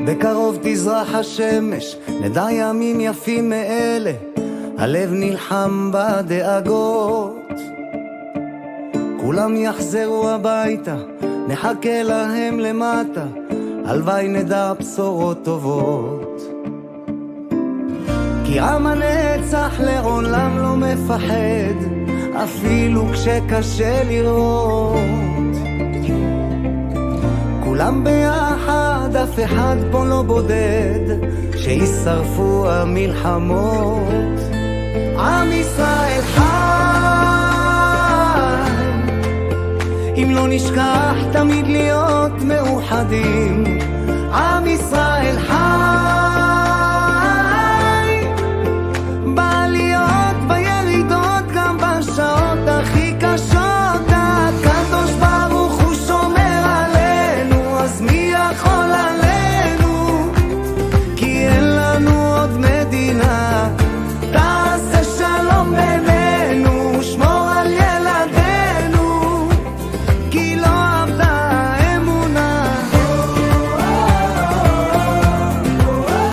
בקרוב תזרח השמש, נדע ימים יפים מאלה, הלב נלחם בדאגות. כולם יחזרו הביתה, נחכה להם למטה, הלוואי נדע בשורות טובות. כי עם הנצח לעולם לא מפחד, אפילו כשקשה לראות. כולם ביחד, אף אחד פה לא בודד, שישרפו המלחמות. עם ישראל חי, אם לא נשכח תמיד להיות מאוחדים. עם ישראל חי,